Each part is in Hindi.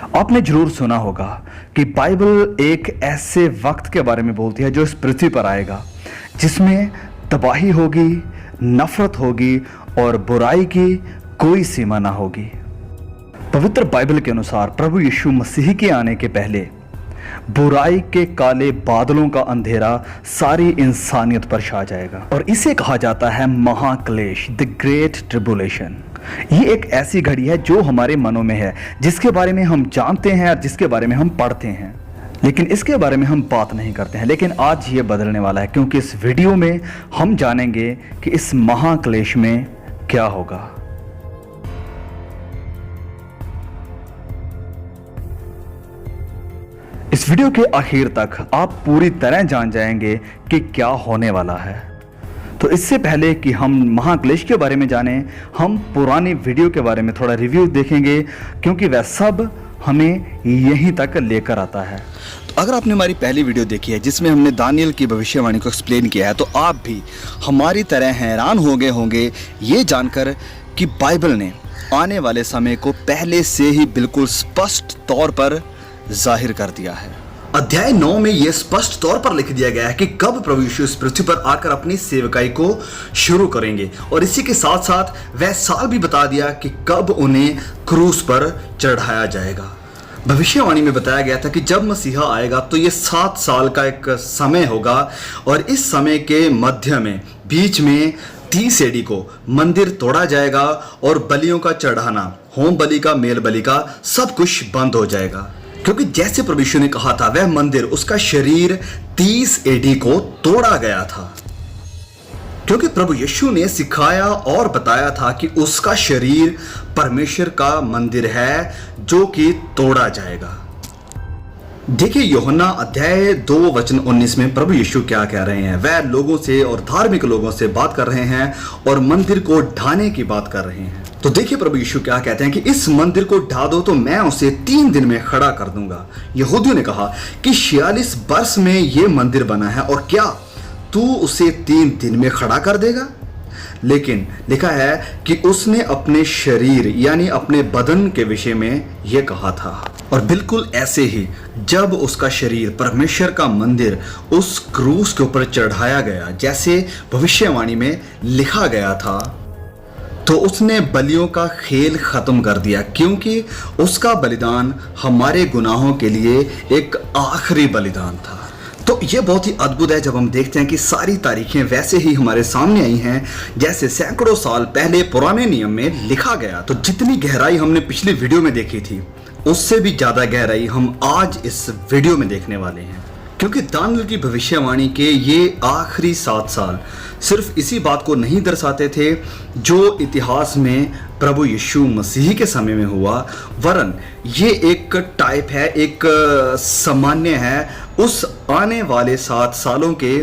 आपने जरूर सुना होगा कि बाइबल एक ऐसे वक्त के बारे में बोलती है जो इस पृथ्वी पर आएगा, जिसमें तबाही होगी, नफरत होगी और बुराई की कोई सीमा ना होगी। पवित्र बाइबल के अनुसार प्रभु यीशु मसीह के आने के पहले बुराई के काले बादलों का अंधेरा सारी इंसानियत पर छा जाएगा और इसे कहा जाता है महाक्लेश, द ग्रेट ट्रिबुलेशन। ये एक ऐसी घड़ी है जो हमारे मनों में है, जिसके बारे में हम जानते हैं और जिसके बारे में हम पढ़ते हैं, लेकिन इसके बारे में हम बात नहीं करते हैं। लेकिन आज ये बदलने वाला है, क्योंकि इस वीडियो में हम जानेंगे कि इस महाक्लेश में क्या होगा। इस वीडियो के आखिर तक आप पूरी तरह जान जाएंगे कि क्या होने वाला है। तो इससे पहले कि हम महाक्लेश के बारे में जानें, हम पुरानी वीडियो के बारे में थोड़ा रिव्यू देखेंगे, क्योंकि वह सब हमें यहीं तक लेकर आता है। तो अगर आपने हमारी पहली वीडियो देखी है जिसमें हमने दानियल की भविष्यवाणी को एक्सप्लेन किया है, तो आप भी हमारी तरह हैरान हो गए होंगे ये जानकर कि बाइबल ने आने वाले समय को पहले से ही बिल्कुल स्पष्ट तौर पर जाहिर कर दिया है। अध्याय 9 में यह स्पष्ट तौर पर लिख दिया गया है कि कब प्रभु यीशु इस पृथ्वी पर आकर अपनी सेवकाई को शुरू करेंगे, और इसी के साथ साथ वह साल भी बता दिया कि कब उन्हें क्रूस पर चढ़ाया जाएगा। भविष्यवाणी में बताया गया था कि जब मसीहा आएगा तो ये 7 साल का एक समय होगा, और इस समय के मध्य में बीच में 30 एडी को मंदिर तोड़ा जाएगा और बलियों का चढ़ाना, होम बलि का, मेल बलि का, सब कुछ बंद हो जाएगा। क्योंकि जैसे प्रभु यीशु ने कहा था, वह मंदिर, उसका शरीर 30 एडी को तोड़ा गया था, क्योंकि प्रभु यीशु ने सिखाया और बताया था कि उसका शरीर परमेश्वर का मंदिर है जो कि तोड़ा जाएगा। देखिए यूहन्ना अध्याय 2 वचन 19 में प्रभु यीशु क्या कह रहे हैं। वह लोगों से और धार्मिक लोगों से बात कर रहे हैं और मंदिर को ढाने की बात कर रहे हैं। तो देखिए प्रभु यीशु क्या कहते हैं कि इस मंदिर को ढा दो तो मैं उसे 3 दिन में खड़ा कर दूंगा। यहूदियों ने कहा कि 46 वर्ष में यह मंदिर बना है और क्या तू उसे 3 दिन में खड़ा कर देगा? लेकिन लिखा है कि उसने अपने शरीर यानी अपने बदन के विषय में यह कहा था, और बिल्कुल ऐसे ही जब उसका शरीर, परमेश्वर का मंदिर, उस क्रूस के ऊपर चढ़ाया गया जैसे भविष्यवाणी में लिखा गया था, तो उसने बलियों का खेल खत्म कर दिया, क्योंकि उसका बलिदान हमारे गुनाहों के लिए एक आखिरी बलिदान था। तो ये बहुत ही अद्भुत है जब हम देखते हैं कि सारी तारीखें वैसे ही हमारे सामने आई हैं जैसे सैकड़ों साल पहले पुराने नियम में लिखा गया। तो जितनी गहराई हमने पिछली वीडियो में देखी थी, उससे भी ज्यादा गहराई हम आज इस वीडियो में देखने वाले हैं, क्योंकि दानियल की भविष्यवाणी के ये आखिरी 7 साल सिर्फ इसी बात को नहीं दर्शाते थे जो इतिहास में प्रभु यीशु मसीह के समय में हुआ, वरन ये एक टाइप है, एक सामान्य है उस आने वाले 7 सालों के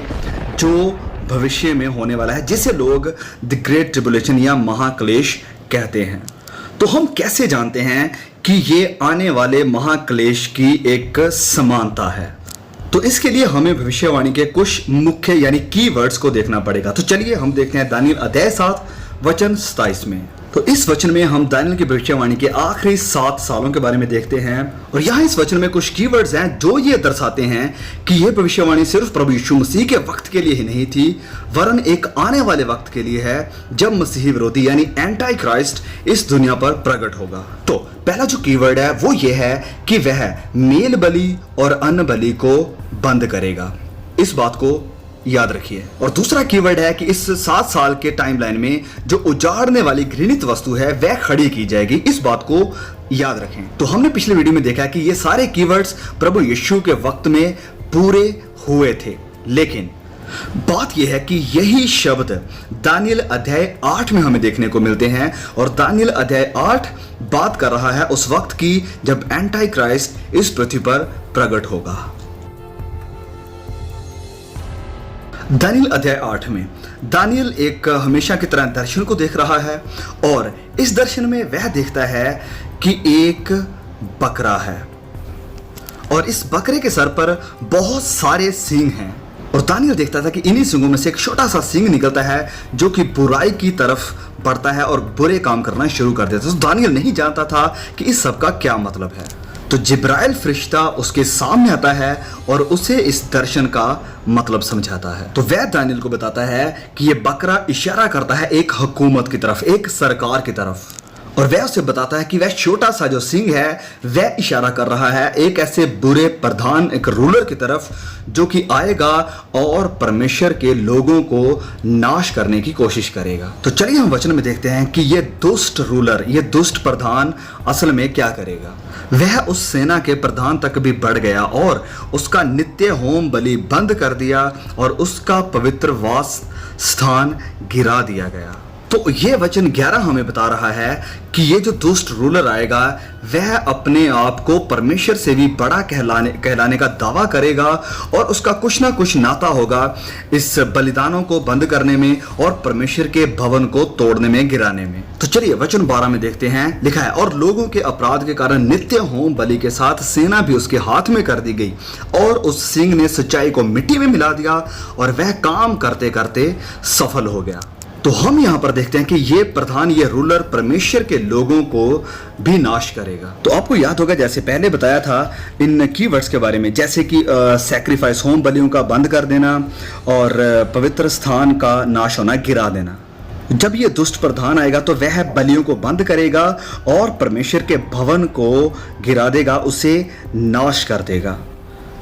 जो भविष्य में होने वाला है, जिसे लोग द ग्रेट ट्रिबुलेशन या महाक्लेश कहते हैं। तो हम कैसे जानते हैं कि ये आने वाले महाक्लेश की एक समानता है? तो इसके लिए हमें भविष्यवाणी के कुछ मुख्य यानी कीवर्ड्स को देखना पड़ेगा। तो चलिए हम देखते हैं दानियल अध्याय 7 वचन 27 में। तो इस वचन में हम दानियल की भविष्यवाणी के आखिरी 7 सालों के बारे में देखते हैं, और यहाँ इस वचन में कुछ कीवर्ड्स हैं जो ये दर्शाते हैं कि यह भविष्यवाणी सिर्फ प्रभु यीशु मसीह के वक्त के लिए ही नहीं थी, वरन एक आने वाले वक्त के लिए है जब मसीही विरोधी यानी एंटी क्राइस्ट इस दुनिया पर प्रकट होगा। तो पहला जो कीवर्ड है वो ये है कि वह मेल बलि और अन्न बलि को बंद करेगा। इस बात को याद रखिए। और दूसरा कीवर्ड है कि इस 7 साल के टाइमलाइन में जो उजाड़ने वाली घृणित वस्तु है वह खड़ी की जाएगी। इस बात को याद रखें। तो हमने पिछले वीडियो में देखा कि ये सारे कीवर्ड्स प्रभु यीशु के वक्त में पूरे हुए थे, लेकिन बात यह है कि यही शब्द दानियल अध्याय 8 में हमें देखने को मिलते हैं, और दानियल अध्याय 8 बात कर रहा है उस वक्त की जब एंटी क्राइस्ट इस पृथ्वी पर प्रकट होगा। दानियल अध्याय 8 में दानियल एक हमेशा की तरह दर्शन को देख रहा है, और इस दर्शन में वह देखता है कि एक बकरा है, और इस बकरे के सर पर बहुत सारे सींग हैं, और दानियल देखता था कि इन्हीं सींगों में से एक छोटा सा सींग निकलता है जो कि बुराई की तरफ बढ़ता है और बुरे काम करना शुरू कर देता है। तो दानियल नहीं जानता था कि इस सब का क्या मतलब है। तो जिब्राइल फरिश्ता उसके सामने आता है और उसे इस दर्शन का मतलब समझाता है। तो वह दानियल को बताता है कि यह बकरा इशारा करता है एक हुकूमत की तरफ, एक सरकार की तरफ, और वह उसे बताता है कि वह छोटा सा जो सिंह है वह इशारा कर रहा है एक ऐसे बुरे प्रधान, एक रूलर की तरफ जो कि आएगा और परमेश्वर के लोगों को नाश करने की कोशिश करेगा। तो चलिए हम वचन में देखते हैं कि यह दुष्ट रूलर, यह दुष्ट प्रधान असल में क्या करेगा। वह उस सेना के प्रधान तक भी बढ़ गया और उसका नित्य होम बलि बंद कर दिया और उसका पवित्र वास स्थान गिरा दिया गया। तो ये वचन 11 हमें बता रहा है कि ये जो दुष्ट रूलर आएगा वह अपने आप को परमेश्वर से भी बड़ा कहलाने का दावा करेगा और उसका कुछ ना कुछ नाता होगा इस बलिदानों को बंद करने में और परमेश्वर के भवन को तोड़ने में, गिराने में। तो चलिए वचन 12 में देखते हैं, लिखा है, और लोगों के अपराध के कारण नित्य होम बलि के साथ सेना भी उसके हाथ में कर दी गई और उस सिंह ने सच्चाई को मिट्टी में मिला दिया और वह काम करते करते सफल हो गया। तो हम यहां पर देखते हैं कि ये प्रधान, ये रूलर परमेश्वर के लोगों को भी नाश करेगा। तो आपको याद होगा जैसे पहले बताया था इन कीवर्ड्स के बारे में, जैसे कि सैक्रिफाइस, होम बलियों का बंद कर देना और पवित्र स्थान का नाश होना, गिरा देना। जब ये दुष्ट प्रधान आएगा तो वह बलियों को बंद करेगा और परमेश्वर के भवन को गिरा देगा, उसे नाश कर देगा।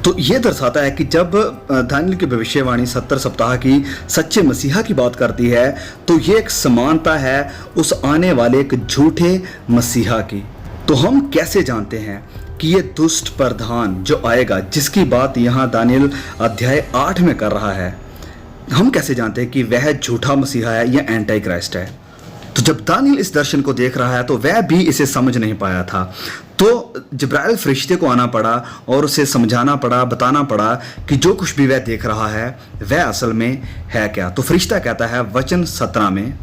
तो ये दर्शाता है कि जब दानियल की भविष्यवाणी 70 सप्ताह की सच्चे मसीहा की बात करती है तो ये एक समानता है उस आने वाले एक झूठे मसीहा की। तो हम कैसे जानते हैं कि ये दुष्ट प्रधान जो आएगा, जिसकी बात यहाँ दानियल अध्याय 8 में कर रहा है, हम कैसे जानते हैं कि वह झूठा मसीहा है या एंटी क्राइस्ट है? तो जब दानियल इस दर्शन को देख रहा है तो वह भी इसे समझ नहीं पाया था, तो जिब्राइल फरिश्ते को आना पड़ा और उसे समझाना पड़ा, बताना पड़ा कि जो कुछ भी वह देख रहा है वह असल में है क्या। तो फरिश्ता कहता है वचन 17 में,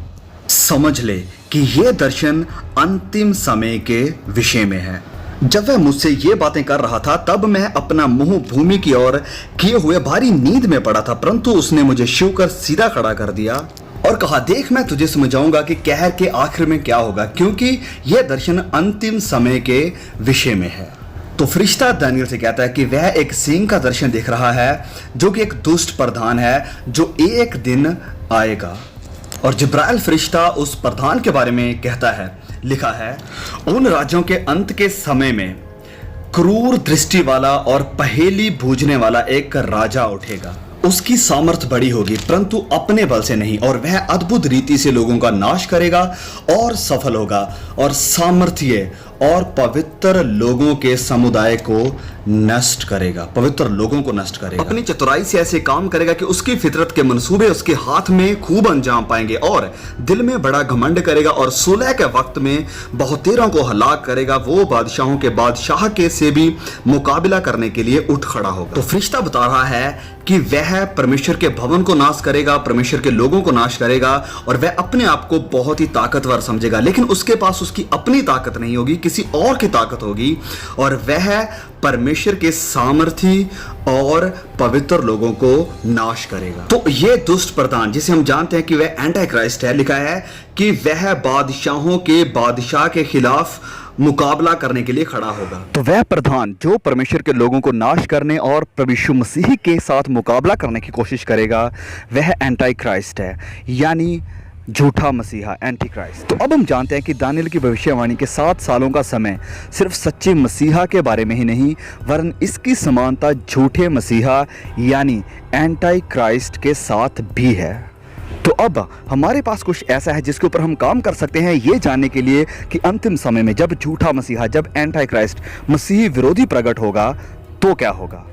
समझ ले कि यह दर्शन अंतिम समय के विषय में है। जब वह मुझसे ये बातें कर रहा था तब मैं अपना मुंह भूमि की ओर किए हुए भारी नींद में पड़ा था, परंतु उसने मुझे छू कर सीधा खड़ा कर दिया और कहा, देख मैं तुझे समझाऊंगा कि कहर के आखिर में क्या होगा, क्योंकि यह दर्शन अंतिम समय के विषय में है। तो फरिश्ता दानियल से कहता है कि वह एक सिंह का दर्शन देख रहा है जो कि एक दुष्ट प्रधान है जो एक दिन आएगा। और जिब्राइल फरिश्ता उस प्रधान के बारे में कहता है, लिखा है, उन राज्यों के अंत के समय में क्रूर दृष्टि वाला और पहेली बूझने वाला एक राजा उठेगा। उसकी सामर्थ बड़ी होगी परंतु अपने बल से नहीं, और वह अद्भुत रीति से लोगों का नाश करेगा और सफल होगा और सामर्थ्य और पवित्र लोगों के समुदाय को नष्ट करेगा, पवित्र लोगों को नष्ट करेगा। अपनी चतुराई से ऐसे काम करेगा कि उसकी फितरत के मंसूबे उसके हाथ में खूब अंजाम पाएंगे और दिल में बड़ा घमंड करेगा और सुलह के वक्त में बहुतेरों को हलाक करेगा। वो बादशाहों के बादशाह के से भी मुकाबला करने के लिए उठ खड़ा होगा। तो फरिश्ता बता रहा है कि वह परमेश्वर के भवन को नाश करेगा, परमेश्वर के लोगों को नाश करेगा और वह अपने आप को बहुत ही ताकतवर समझेगा, लेकिन उसके पास उसकी अपनी ताकत नहीं होगी, किसी और की ताकत होगी और वह परमेश्वर के सामर्थी और पवित्र लोगों को नाश करेगा। तो ये दुष्ट प्रधान जिसे हम जानते हैं कि वह एंटी क्राइस्ट है, लिखा है कि वह बादशाहों के बादशाह के खिलाफ मुकाबला करने के लिए खड़ा होगा। तो वह प्रधान जो परमेश्वर के लोगों को नाश करने और प्रभु यीशु मसीह के साथ मुकाबला करने की कोशिश करेगा वह एंटी क्राइस्ट है, यानी झूठा मसीहा, एंटी क्राइस्ट। तो अब हम जानते हैं कि दानियल की भविष्यवाणी के 7 सालों का समय सिर्फ सच्चे मसीहा के बारे में ही नहीं वरन इसकी समानता झूठे मसीहा यानी एंटी क्राइस्ट के साथ भी है। तो अब हमारे पास कुछ ऐसा है जिसके ऊपर हम काम कर सकते हैं ये जानने के लिए कि अंतिम समय में जब झूठा मसीहा, जब एंटी क्राइस्ट मसीही विरोधी प्रकट होगा तो क्या होगा।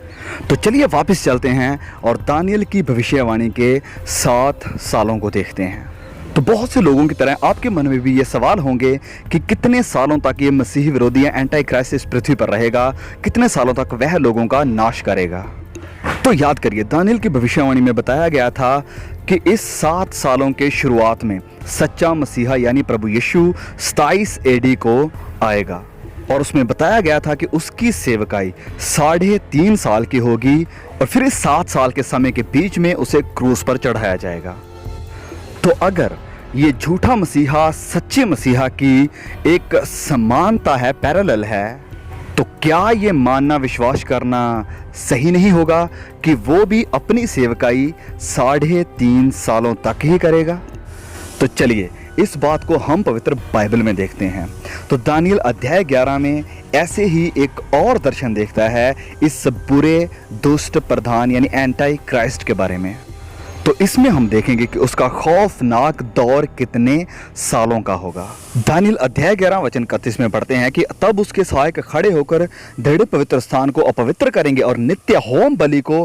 तो चलिए वापस चलते हैं और दानियल की भविष्यवाणी के 7 सालों को देखते हैं। तो बहुत से लोगों की तरह आपके मन में भी ये सवाल होंगे कि कितने सालों तक ये मसीही विरोधी या एंटी क्राइस्ट इस पृथ्वी पर रहेगा, कितने सालों तक वह लोगों का नाश करेगा। तो याद करिए दानियल की भविष्यवाणी में बताया गया था कि इस 7 सालों के शुरुआत में सच्चा मसीहा यानी प्रभु यीशु 27 AD को आएगा और उसमें बताया गया था कि उसकी सेवकाई 3.5 साल की होगी और फिर इस 7 साल के समय के बीच में उसे क्रूस पर चढ़ाया जाएगा। तो अगर ये झूठा मसीहा सच्चे मसीहा की एक समानता है, पैरेलल है, तो क्या ये मानना विश्वास करना सही नहीं होगा कि वो भी अपनी सेवकाई 3.5 सालों तक ही करेगा? तो चलिए इस बात को हम पवित्र बाइबल में देखते हैं। तो दानियल अध्याय 11 में ऐसे ही एक और दर्शन देखता है इस बुरे दुष्ट प्रधान यानी एंटी क्राइस्ट के बारे में। तो इसमें हम देखेंगे कि उसका खौफनाक दौर कितने सालों का होगा। दानियल अध्याय 11 वचन 31 में पढ़ते हैं कि तब उसके सहायक खड़े होकर दृढ़ पवित्र स्थान को अपवित्र करेंगे और नित्य होम बलि को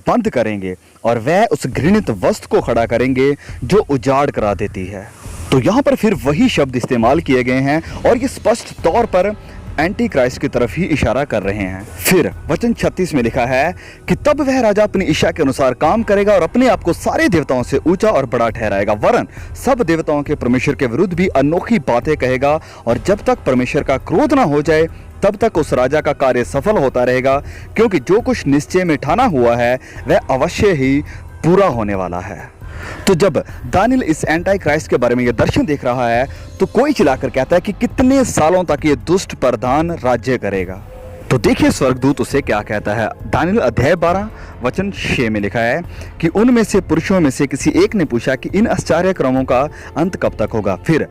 बंद करेंगे और वह उस घृणित वस्तु को खड़ा करेंगे जो उजाड़ करा देती है। तो यहाँ पर फिर वही शब्द इस्तेमाल किए गए हैं और ये स्पष्ट तौर पर एंटी क्राइस्ट की तरफ ही इशारा कर रहे हैं। फिर वचन 36 में लिखा है कि तब वह राजा अपनी इच्छा के अनुसार काम करेगा और अपने आप को सारे देवताओं से ऊंचा और बड़ा ठहराएगा, वरन सब देवताओं के परमेश्वर के विरुद्ध भी अनोखी बातें कहेगा। और जब तक परमेश्वर का क्रोध ना हो जाए तब तक उस राजा का कार्य सफल होता रहेगा, क्योंकि जो कुछ निश्चय में ठाना हुआ है वह अवश्य ही पूरा होने वाला है। तो जब दानियल इस एंटी क्राइस्ट के बारे में यह दर्शन देख रहा है तो कोई चिल्लाकर कहता है कि कितने सालों तक ये दुष्ट प्रधान राज्य करेगा। तो देखिए स्वर्गदूत उसे क्या कहता है। दानियल अध्याय 12 वचन 6 में लिखा है कि उनमें से पुरुषों में से किसी एक ने पूछा कि इन आश्चर्य क्रमों का अंत कब तक होगा। फिर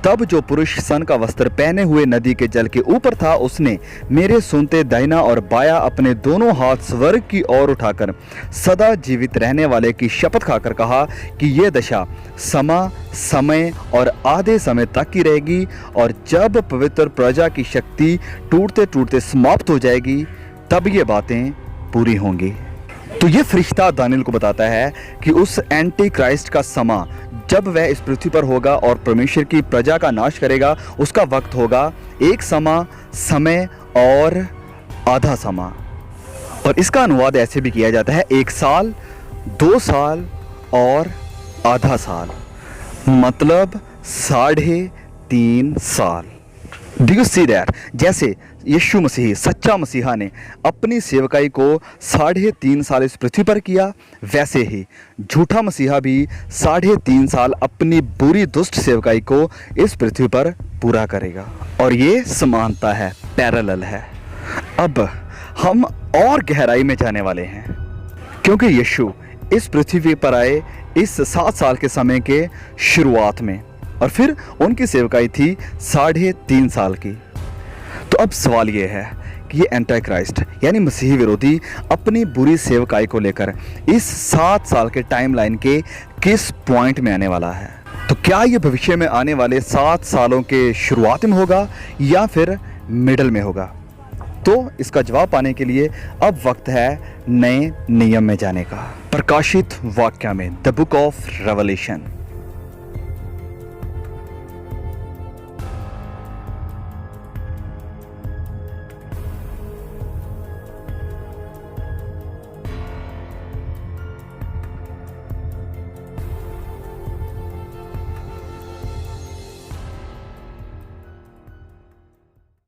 तब जो पुरुष सन का वस्त्र पहने हुए नदी के जल के ऊपर था उसने मेरे सुनते दाहिना और बाया अपने दोनों हाथ स्वर्ग की ओर उठाकर सदा जीवित रहने वाले की शपथ खाकर कहा कि ये दशा समय और आधे समय तक की रहेगी, और जब पवित्र प्रजा की शक्ति टूटते टूटते समाप्त हो जाएगी तब ये बातें पूरी होंगी। तो ये फरिश्ता दानियल को बताता है कि उस एंटी क्राइस्ट का समा जब वह इस पृथ्वी पर होगा और परमेश्वर की प्रजा का नाश करेगा, उसका वक्त होगा एक समय और आधा समा। और इसका अनुवाद ऐसे भी किया जाता है 1 साल, 2 साल और आधा साल, मतलब 3.5 साल। Do you see that? जैसे यीशु मसीह सच्चा मसीहा ने अपनी सेवकाई को 3.5 साल इस पृथ्वी पर किया, वैसे ही झूठा मसीहा भी 3.5 साल अपनी बुरी दुष्ट सेवकाई को इस पृथ्वी पर पूरा करेगा। और ये समानता है, पैरेलल है। अब हम और गहराई में जाने वाले हैं, क्योंकि यीशु इस पृथ्वी पर आए इस 7 साल के समय के शुरुआत में, और फिर उनकी सेवकाई थी 3.5 साल की। तो अब सवाल ये है कि ये एंटी क्राइस्ट यानी मसीही विरोधी अपनी बुरी सेवकाई को लेकर इस 7 साल के टाइमलाइन के किस पॉइंट में आने वाला है? तो क्या ये भविष्य में आने वाले 7 सालों के शुरुआत में होगा या फिर मिडल में होगा? तो इसका जवाब पाने के लिए अब वक्त है नए नियम में जाने का। प्रकाशित वाक्य में, द बुक ऑफ रेवलेशन।